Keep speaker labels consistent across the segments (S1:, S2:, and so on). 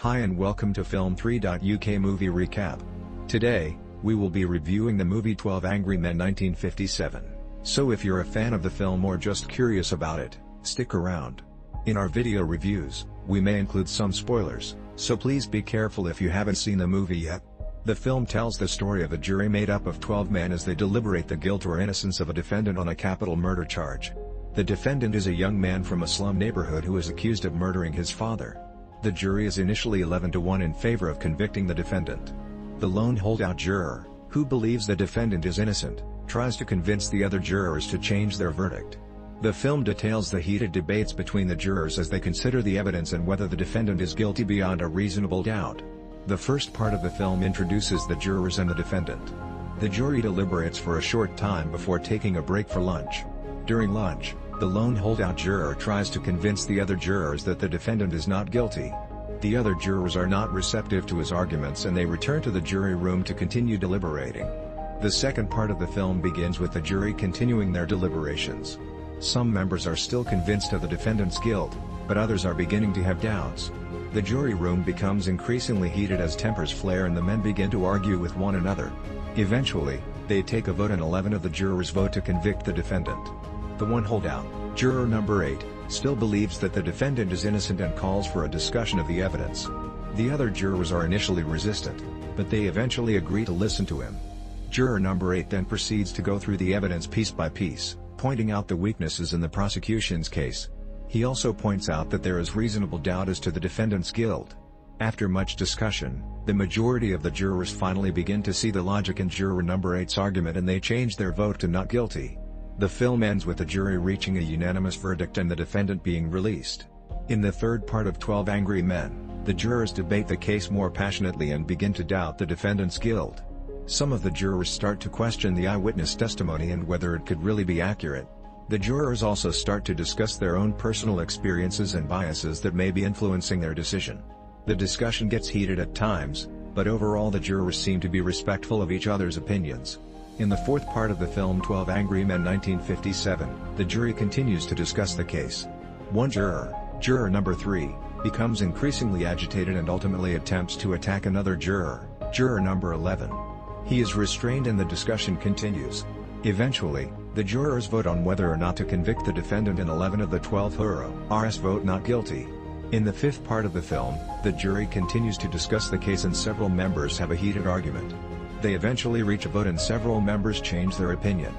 S1: Hi and welcome to Film3.uk Movie Recap. Today, we will be reviewing the movie 12 Angry Men 1957. So if you're a fan of the film or just curious about it, stick around. In our video reviews, we may include some spoilers, so please be careful if you haven't seen the movie yet. The film tells the story of a jury made up of 12 men as they deliberate the guilt or innocence of a defendant on a capital murder charge. The defendant is a young man from a slum neighborhood who is accused of murdering his father. The jury is initially 11-1 in favor of convicting the defendant. The lone holdout juror, who believes the defendant is innocent, tries to convince the other jurors to change their verdict. The film details the heated debates between the jurors as they consider the evidence and whether the defendant is guilty beyond a reasonable doubt. The first part of the film introduces the jurors and the defendant. The jury deliberates for a short time before taking a break for lunch. During lunch, the lone holdout juror tries to convince the other jurors that the defendant is not guilty. The other jurors are not receptive to his arguments and they return to the jury room to continue deliberating. The second part of the film begins with the jury continuing their deliberations. Some members are still convinced of the defendant's guilt, but others are beginning to have doubts. The jury room becomes increasingly heated as tempers flare and the men begin to argue with one another. Eventually, they take a vote and 11 of the jurors vote to convict the defendant. The one holdout, juror number 8, still believes that the defendant is innocent and calls for a discussion of the evidence. The other jurors are initially resistant, but they eventually agree to listen to him. Juror number 8 then proceeds to go through the evidence piece by piece, pointing out the weaknesses in the prosecution's case. He also points out that there is reasonable doubt as to the defendant's guilt. After much discussion, the majority of the jurors finally begin to see the logic in juror number 8's argument and they change their vote to not guilty. The film ends with the jury reaching a unanimous verdict and the defendant being released. In the third part of 12 Angry Men, the jurors debate the case more passionately and begin to doubt the defendant's guilt. Some of the jurors start to question the eyewitness testimony and whether it could really be accurate. The jurors also start to discuss their own personal experiences and biases that may be influencing their decision. The discussion gets heated at times, but overall the jurors seem to be respectful of each other's opinions. In the fourth part of the film 12 Angry Men 1957, the jury continues to discuss the case. One juror, juror number 3, becomes increasingly agitated and ultimately attempts to attack another juror, juror number 11. He is restrained and the discussion continues. Eventually, the jurors vote on whether or not to convict the defendant and 11 of the 12 jurors vote not guilty. In the fifth part of the film, the jury continues to discuss the case and several members have a heated argument. They eventually reach a vote and several members change their opinion.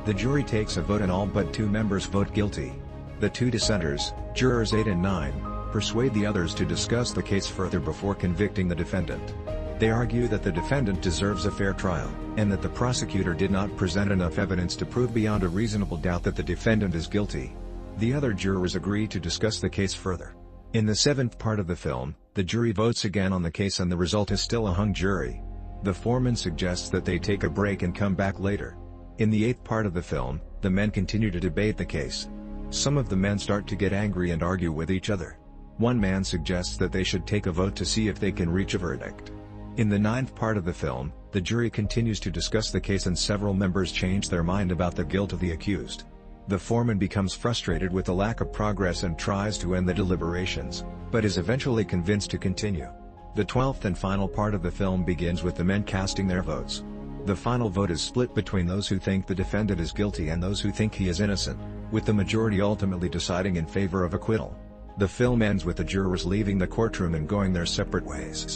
S1: The jury takes a vote and all but 2 members vote guilty. The 2 dissenters, jurors 8 and 9, persuade the others to discuss the case further before convicting the defendant. They argue that the defendant deserves a fair trial, and that the prosecutor did not present enough evidence to prove beyond a reasonable doubt that the defendant is guilty. The other jurors agree to discuss the case further. In the seventh part of the film, the jury votes again on the case and the result is still a hung jury. The foreman suggests that they take a break and come back later. In the eighth part of the film, the men continue to debate the case. Some of the men start to get angry and argue with each other. One man suggests that they should take a vote to see if they can reach a verdict. In the ninth part of the film, the jury continues to discuss the case and several members change their mind about the guilt of the accused. The foreman becomes frustrated with the lack of progress and tries to end the deliberations, but is eventually convinced to continue. The 12th and final part of the film begins with the men casting their votes. The final vote is split between those who think the defendant is guilty and those who think he is innocent, with the majority ultimately deciding in favor of acquittal. The film ends with the jurors leaving the courtroom and going their separate ways.